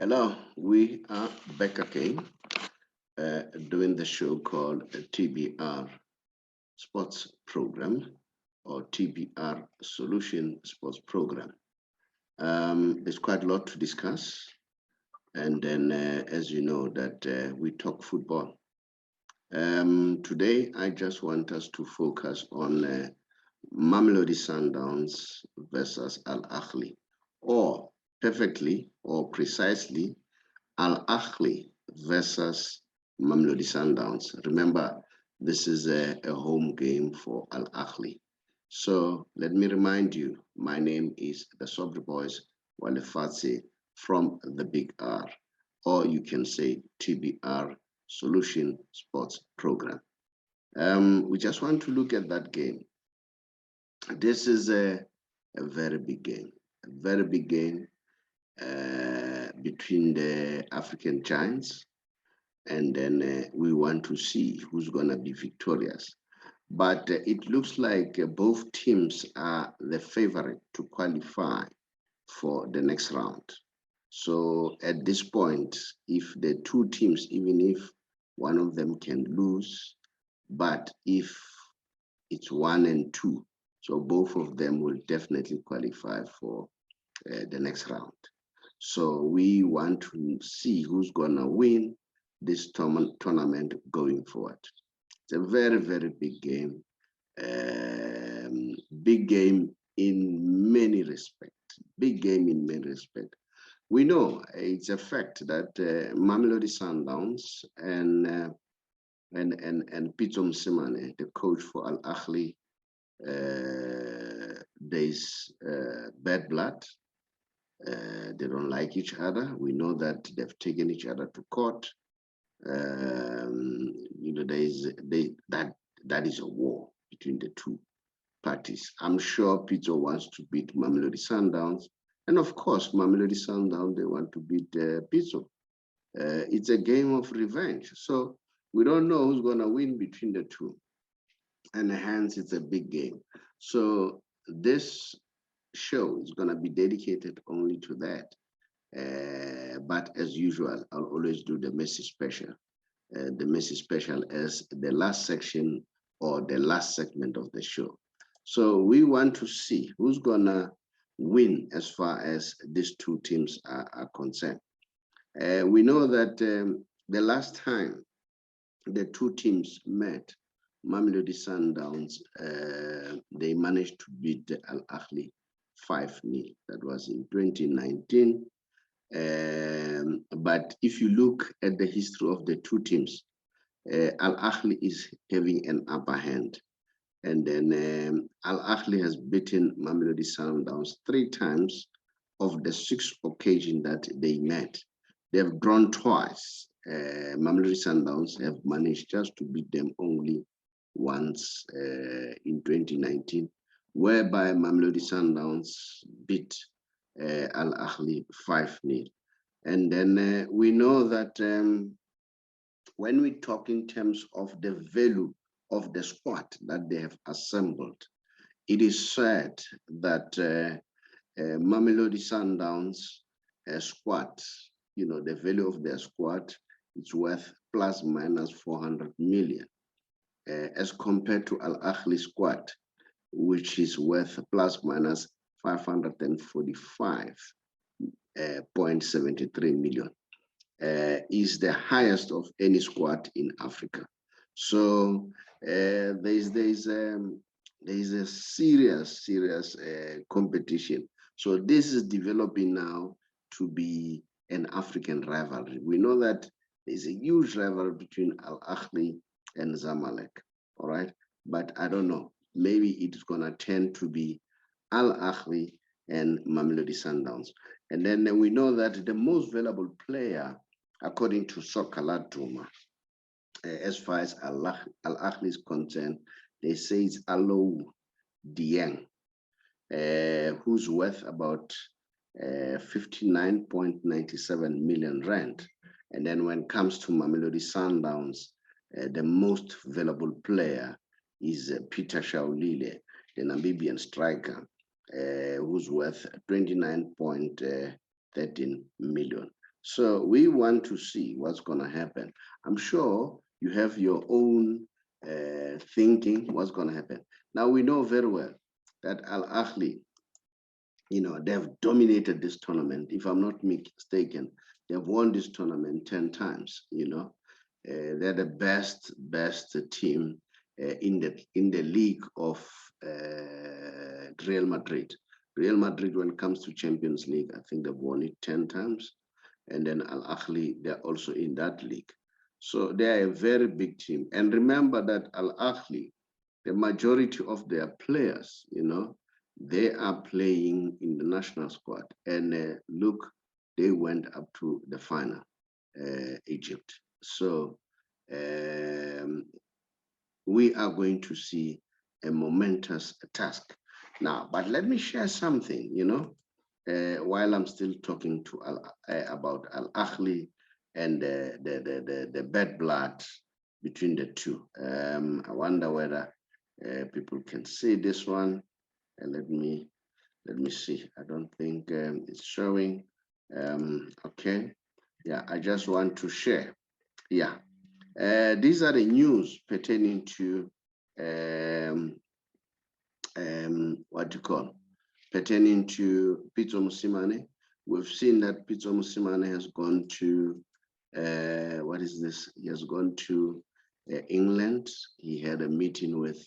Hello, we are back again doing the show called TBR Sports Program or TBR Solution Sports Program. There's quite a lot to discuss, and then, as you know, that we talk football. Today, I just want us to focus on Mamelodi Sundowns versus Al Ahly, or perfectly or precisely Al Ahly versus Mamelodi Sundowns. Remember, this is a home game for Al Ahly. So let me remind you, my name is the Sobri Boys Walefatse from the Big R, or you can say TBR Solution Sports Program. We just want to look at that game. This is a very big game, a very big game between the African giants, and then we want to see who's going to be victorious. But it looks like both teams are the favorite to qualify for the next round. So at this point, if the two teams, even if one of them can lose, but if it's 1 and 2, so both of them will definitely qualify for the next round. So we want to see who's going to win this tournament going forward. It's a very, very big game. Big game in many respects. Big game in many respects. We know it's a fact that Mamelodi Sundowns and Pitso Mosimane, the coach for Al Ahly, there's bad blood. They don't like each other. We know that they've taken each other to court. That is a war between the two parties. I'm sure Pitso wants to beat Mamelodi Sundowns, and of course, Mamelodi Sundowns, they want to beat Pitso. It's a game of revenge. So we don't know who's going to win between the two, and hence it's a big game. So this show is going to be dedicated only to that. But as usual, I'll always do the Messi special. The Messi special as the last section or the last segment of the show. So we want to see who's going to win as far as these two teams are concerned. We know that the last time the two teams met, Mamelodi Sundowns, they managed to beat Al Ahly 5-0. That was in 2019. But if you look at the history of the two teams, Al Ahly is having an upper hand. And then Al Ahly has beaten Mamelodi Sundowns 3 times of the 6 occasions that they met. They have drawn twice. Mamelodi Sundowns have managed just to beat them only once in 2019, whereby Mamelodi Sundowns beat Al Ahly 5-0. And then we know that when we talk in terms of the value of the squad that they have assembled, it is said that Mamelodi Sundowns squad, the value of their squad is worth plus minus 400 million, as compared to Al Ahly squad, which is worth plus minus 545.73 million, is the highest of any squad in Africa. So there's a serious competition. So this is developing now to be an African rivalry. We know that there's a huge rivalry between Al Ahly and Zamalek, all right? But I don't know, maybe it's gonna tend to be Al Ahly and Mamelodi Sundowns. And then we know that the most valuable player, according to Soccer Duma, as far as Al Ahly is concerned, they say it's Alou Dieng, who's worth about 59.97 million rand. And then when it comes to Mamelodi Sundowns, the most valuable player is Peter Shaulile, the Namibian striker, who's worth 29.13 million. So we want to see what's going to happen. I'm sure you have your own thinking what's going to happen. Now we know very well that Al Ahly, they've dominated this tournament. If I'm not mistaken, they've won this tournament 10 times. They're the best team in the league of Real Madrid. Real Madrid, when it comes to Champions League, I think they've won it 10 times. And then Al Ahly, they're also in that league. So they are a very big team. And remember that Al Ahly, the majority of their players, they are playing in the national squad. And look, they went up to the final, Egypt. So we are going to see a momentous task. Now, but let me share something, while I'm still talking to about Al Ahly and the bad blood between the two. I wonder whether people can see this one. Let me see. I don't think it's showing. Okay. Yeah, I just want to share. Yeah. These are the news pertaining to what you call pertaining to Pitso Mosimane. We've seen that Pitso Mosimane has gone to what is this? He has gone to England. He had a meeting with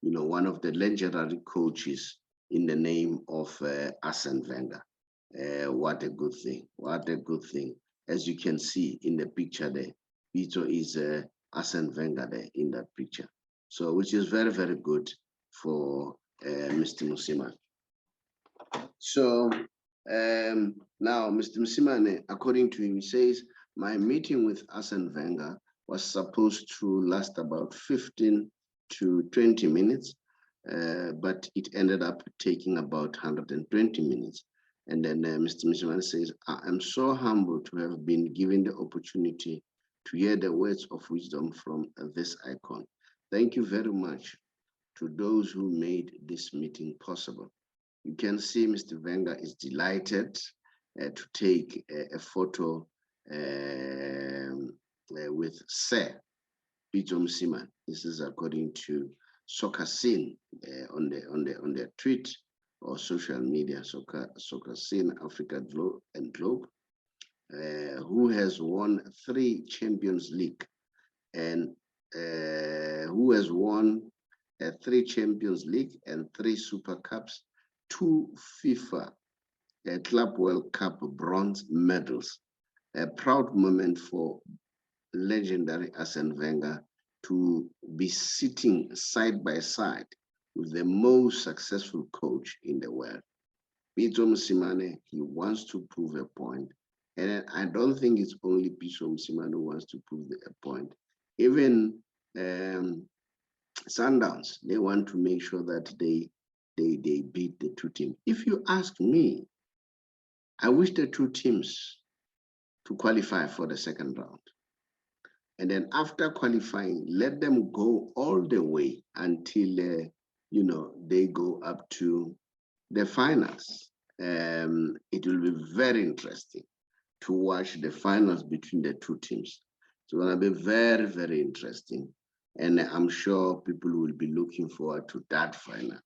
one of the legendary coaches in the name of Arsene Wenger. What a good thing! What a good thing! As you can see in the picture there, Pitso is Arsene Wenger there in that picture. So, which is very, very good for Mr. Mosimane. So now, Mr. Mosimane, according to him, he says, my meeting with Arsene Wenger was supposed to last about 15 to 20 minutes, but it ended up taking about 120 minutes. And then Mr. Mosimane says, I am so humbled to have been given the opportunity to hear the words of wisdom from this icon. Thank you very much to those who made this meeting possible. You can see Mr. Wenger is delighted to take a photo with Sir Pitso Mosimane. This is according to Soccer Scene on their tweet or social media. Soccer Scene Africa and Globe, who has won 3 Champions League and who has won 3 Champions League and 3 Super Cups, 2 FIFA Club World Cup bronze medals. A proud moment for legendary Arsene Wenger to be sitting side by side with the most successful coach in the world. Pitso Mosimane, he wants to prove a point. And I don't think it's only Pitso Mosimane who wants to prove a point. Even Sundowns, they want to make sure that they beat the 2 teams. If you ask me, I wish the 2 teams to qualify for the second round. And then after qualifying, let them go all the way until, they go up to the finals. It will be very interesting to watch the finals between the 2 teams. It's going to be very, very interesting. And I'm sure people will be looking forward to that final.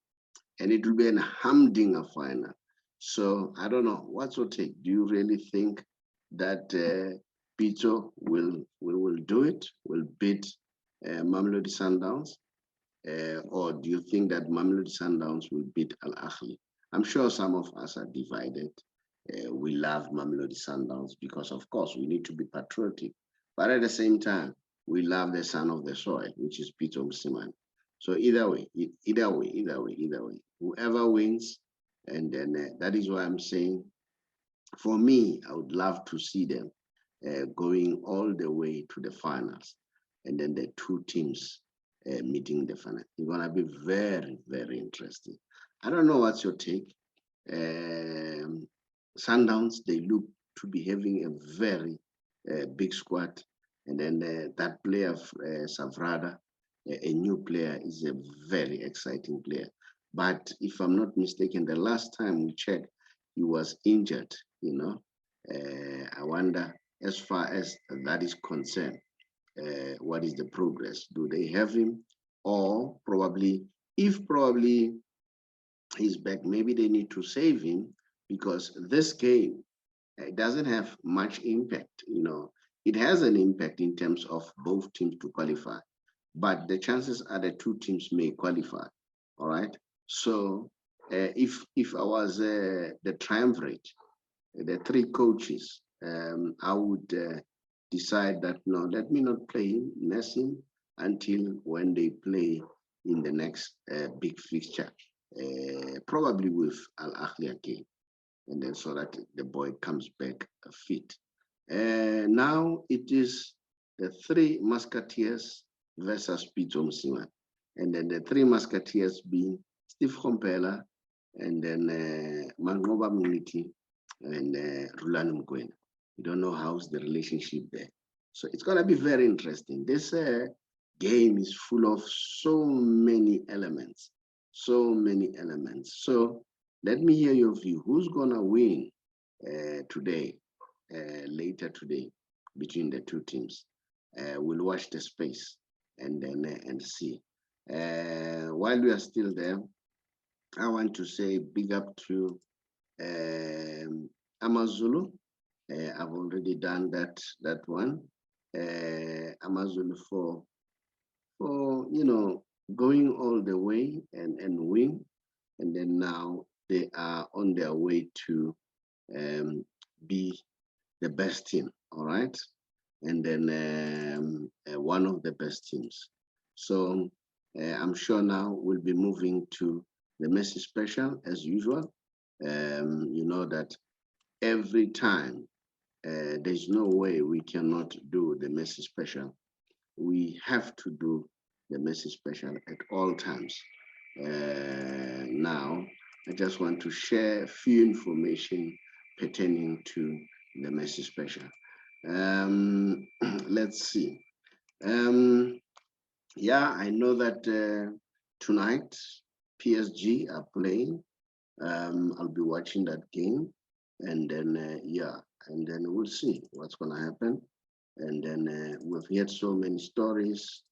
And it will be a humdinger final. So I don't know, what's your take? Do you really think that Pitso will do it, will beat Mamelodi Sundowns? Or do you think that Mamelodi Sundowns will beat Al Ahly? I'm sure some of us are divided. We love Mamelodi Sundowns because, of course, we need to be patriotic. But at the same time, we love the son of the soil, which is Pitso Mosimane. So either way, whoever wins, and then that is why I'm saying, for me, I would love to see them going all the way to the finals, and then the 2 teams meeting the final. It's gonna be very, very interesting. I don't know what's your take. Sundowns, they look to be having a very big squad. And then that player, Savrada, a new player, is a very exciting player. But if I'm not mistaken, the last time we checked, he was injured, I wonder, as far as that is concerned, what is the progress? Do they have him? Or probably, if probably he's back, maybe they need to save him, because this game doesn't have much impact. It has an impact in terms of both teams to qualify, but the chances are the two teams may qualify. All right. So if I was the triumvirate, the three coaches, I would decide that no, let me not play him, nest him until when they play in the next big fixture, probably with Al Ahly again, and then so that the boy comes back fit. Now it is the three Musketeers versus Pitso Mosimane, and then the three Musketeers being Steve Komphela, and then Manqoba Mngqithi, and Rhulani Mokwena. We don't know how's the relationship there. So it's going to be very interesting. This game is full of so many elements, so many elements. So let me hear your view. Who's going to win today, later today, between the two teams? We'll watch the space and then and see. While we are still there, I want to say big up to Amazulu. I've already done that one. Amazulu for going all the way and win, and then now they are on their way to be the best team. All right, and then one of the best teams. So I'm sure now we'll be moving to the Messi special as usual. You know that every time there's no way we cannot do the Messi special. We have to do the Messi special at all times. Now, I just want to share a few information pertaining to the Messi special. Let's see. Yeah, I know that tonight PSG are playing. I'll be watching that game, and then yeah, and then we'll see what's gonna happen. And then we've heard so many stories,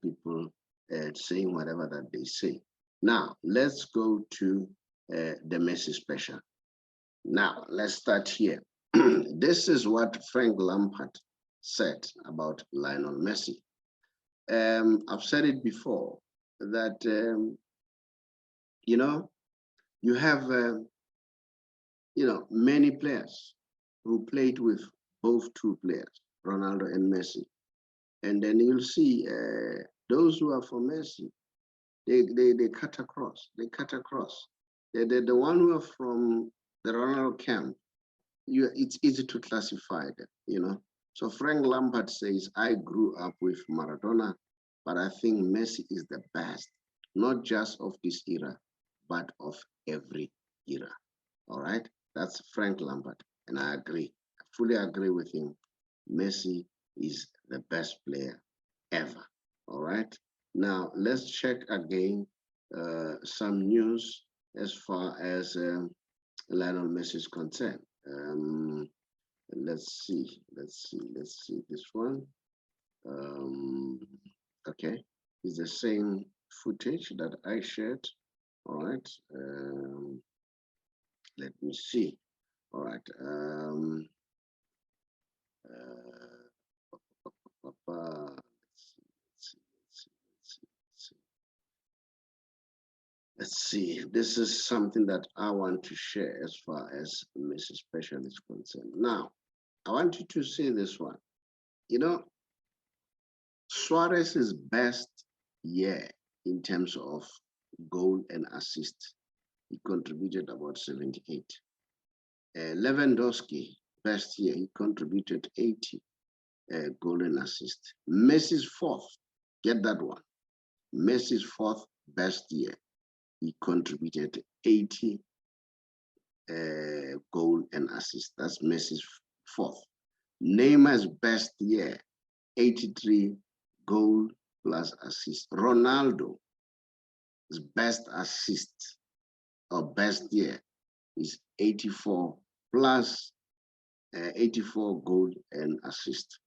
people saying whatever that they say. Now let's go to the Messi special. Now let's start here. This is what Frank Lampard said about Lionel Messi. I've said it before that you have many players who played with both two players, Ronaldo and Messi, and then you'll see those who are for Messi, they cut across. They cut across. The one who are from the Ronaldo camp, it's easy to classify them. So Frank Lampard says, I grew up with Maradona, but I think Messi is the best, not just of this era, but of every era. All right, that's Frank Lampard, and I agree. I fully agree with him. Messi is the best player ever. All right, now let's check again some news as far as Lionel Messi is concerned. Let's see this one. Okay, it's the same footage that I shared. All right, let me see. All right, let's see. This is something that I want to share as far as Mrs. Special is concerned. Now, I want you to see this one. Suarez's best year in terms of goal and assist, he contributed about 78. Lewandowski, best year, he contributed 80 goal and assist. Messi's fourth, get that one. Messi's fourth best year, he contributed 80 goal and assist. That's Messi's fourth. Neymar's best year, 83 goal plus assist. Ronaldo's best assist or best year is 84 plus 84 goals and assists.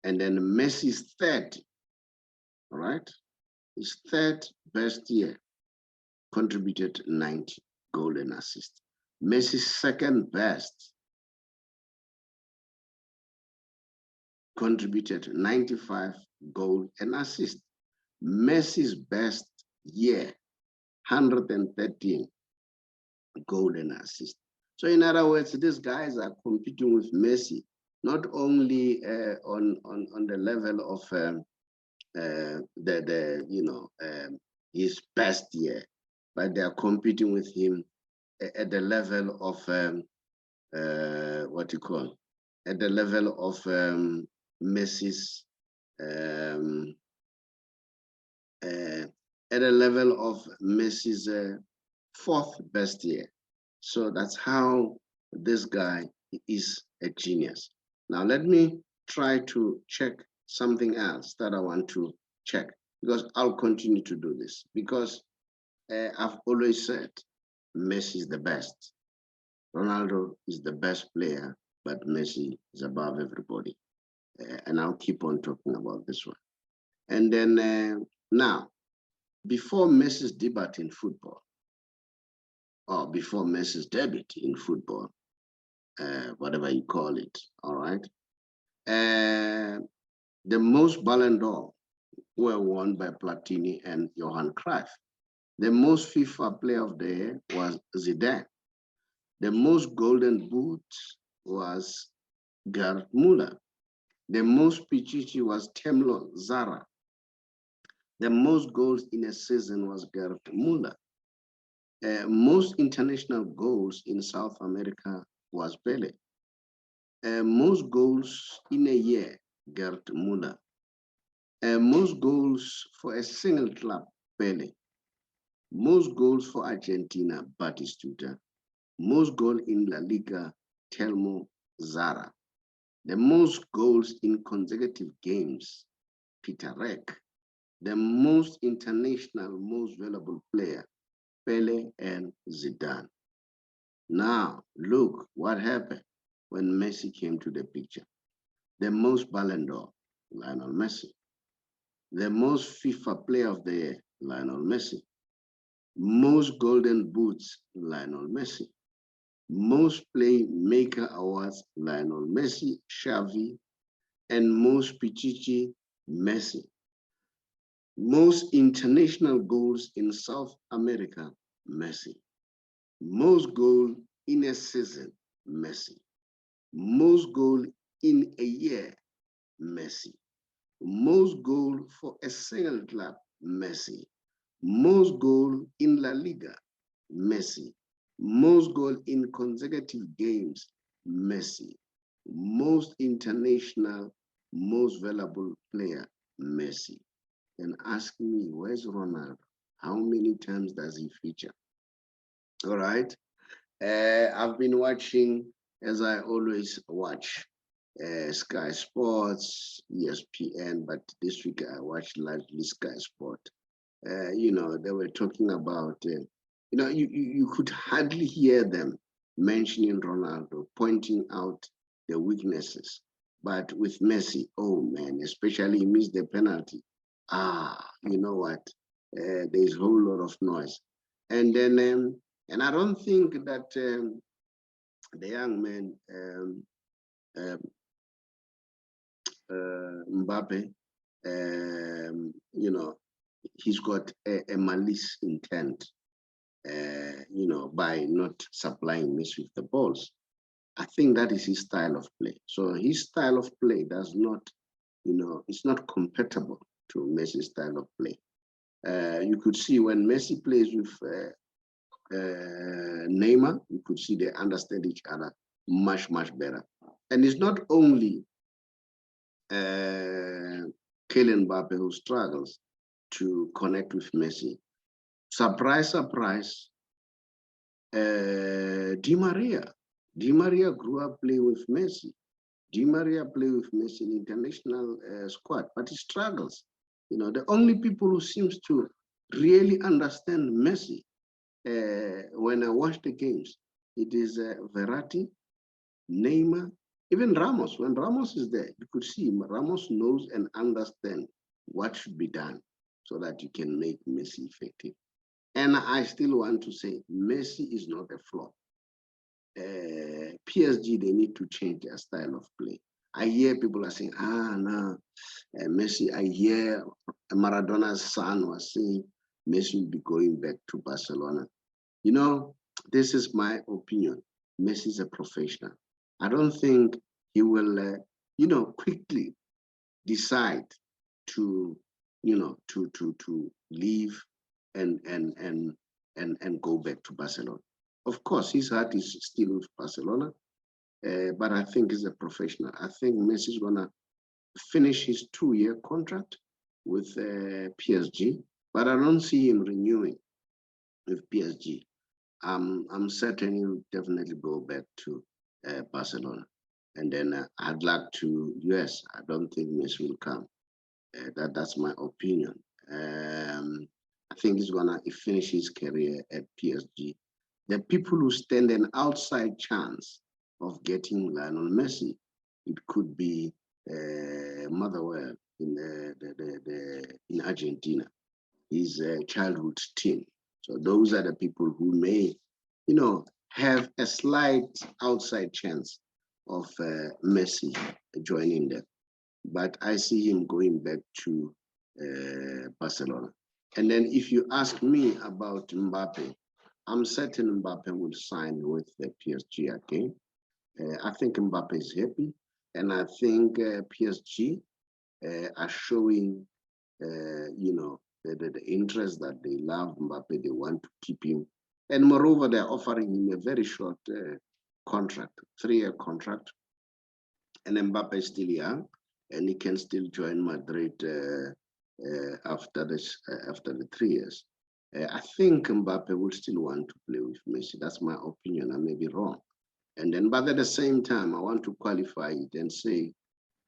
And then Messi's third, all right, his third best year, contributed 90 goals and assists. Messi's second best, contributed 95 goals and assists. Messi's best year, 113 goals and assists. So in other words, these guys are competing with Messi, not only on the level of his best year, but they are competing with him at the level of at the level of Messi's at a level of Messi's fourth best year. So that's how this guy is a genius. Now let me try to check something else that I want to check, because I'll continue to do this, because I've always said Messi is the best. Ronaldo is the best player, but Messi is above everybody. And I'll keep on talking about this one. And then now, before Messi's debut in football, or before Messi's debut in football, whatever you call it, all right? The most Ballon d'Or were won by Platini and Johan Cruyff. The most FIFA Player of the Year was Zidane. The most Golden Boot was Gerd Müller. The most Pichichi was Temlo Zara. The most goals in a season was Gerd Müller. Most international goals in South America was Pele. Most goals in a year, Gerd Müller. Most goals for a single club, Pele. Most goals for Argentina, Batistuta. Most goals in La Liga, Telmo Zara. The most goals in consecutive games, Peter Reck. The most international, most valuable player, Pele and Zidane. Now, look what happened when Messi came to the picture. The most Ballon d'Or, Lionel Messi. The most FIFA Player of the Year, Lionel Messi. Most Golden Boots, Lionel Messi. Most Playmaker Awards, Lionel Messi, Xavi, and most Pichichi, Messi. Most international goals in South America, Messi. Most goal in a season, Messi. Most goal in a year, Messi. Most goal for a single club, Messi. Most goal in La Liga, Messi. Most goal in consecutive games, Messi. Most international, most valuable player, Messi. And ask me, where's Ronaldo? How many times does he feature? All right. I've been watching, as I always watch, Sky Sports, ESPN, but this week I watched largely Sky Sport. They were talking about, you could hardly hear them mentioning Ronaldo, pointing out the weaknesses. But with Messi, oh man, especially he missed the penalty. You know what? There's a whole lot of noise. And then, and I don't think that the young man, Mbappe, he's got a malice intent, by not supplying Messi with the balls. I think that is his style of play. So his style of play does not, it's not compatible to Messi's style of play. You could see when Messi plays with Neymar, you could see they understand each other much, much better. And it's not only Kylian Mbappe who struggles to connect with Messi. Surprise, surprise, Di Maria. Di Maria grew up playing with Messi. Di Maria played with Messi in international squad, but he struggles. The only people who seems to really understand Messi when I watch the games, it is Verratti, Neymar, Even Ramos, when Ramos is there, you could see Ramos knows and understands what should be done so that you can make Messi effective. And I still want to say Messi is not a flop. PSG, they need to change their style of play. I hear people are saying, no, Messi, I hear Maradona's son was saying Messi will be going back to Barcelona. You know, this is my opinion. Messi is a professional. I don't think he will, quickly decide to, to leave and go back to Barcelona. Of course, his heart is still with Barcelona, but I think he's a professional. I think Messi is gonna finish his 2-year contract with PSG, but I don't see him renewing with PSG. I'm certain he'll definitely go back to Barcelona. And then I'd like to, yes, I don't think Messi will come. That's my opinion. I think he's gonna finish his career at PSG. The people who stand an outside chance of getting Lionel Messi, it could be Motherwell in Argentina, his childhood team. So those are the people who may, have a slight outside chance of Messi joining them. But I see him going back to Barcelona. And then if you ask me about Mbappe, I'm certain Mbappe will sign with the PSG again. I think Mbappe is happy, and I think PSG are showing, the interest that they love Mbappe. They want to keep him, and moreover, they're offering him a very short contract, 3-year contract. And Mbappe is still young, and he can still join Madrid after the 3 years. I think Mbappe will still want to play with Messi. That's my opinion. I may be wrong. And then, but at the same time, I want to qualify it and say,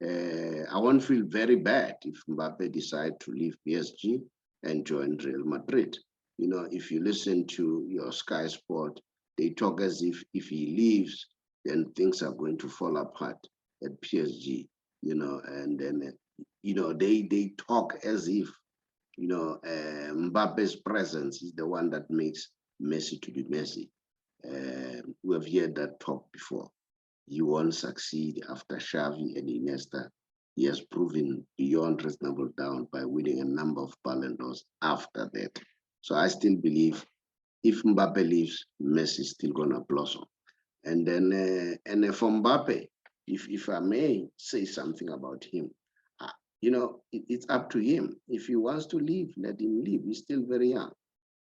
I won't feel very bad if Mbappe decide to leave PSG and join Real Madrid. If you listen to your Sky Sport, they talk as if he leaves, then things are going to fall apart at PSG, and then, they talk as if, Mbappe's presence is the one that makes Messi to be Messi. We have heard that talk before. He won't succeed after Xavi and Iniesta. He has proven beyond reasonable doubt by winning a number of Ballon d'Ors after that. So I still believe if Mbappe leaves, Messi is still gonna blossom. And then, for Mbappe, if I may say something about him, it's up to him. If he wants to leave, let him leave. He's still very young,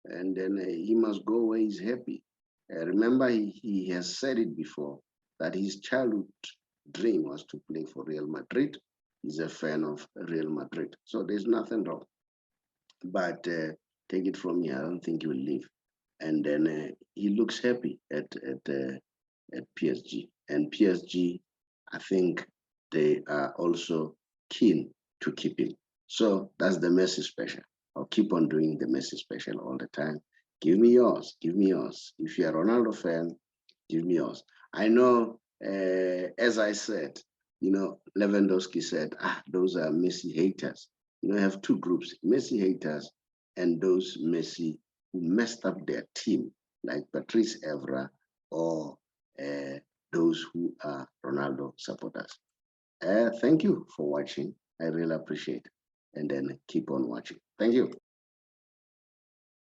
and then he must go where he's happy. Remember, he has said it before that his childhood dream was to play for Real Madrid. He's a fan of Real Madrid, so there's nothing wrong. But take it from me, I don't think he will leave. And then he looks happy at PSG. And PSG, I think they are also keen to keep him. So that's the Messi special. I'll keep on doing the Messi special all the time. Give me yours. Give me yours. If you're a Ronaldo fan, give me yours. I know, as I said, Lewandowski said, those are Messi haters. I have two groups, Messi haters and those Messi who messed up their team, like Patrice Evra or those who are Ronaldo supporters. Thank you for watching. I really appreciate it. And then keep on watching. Thank you.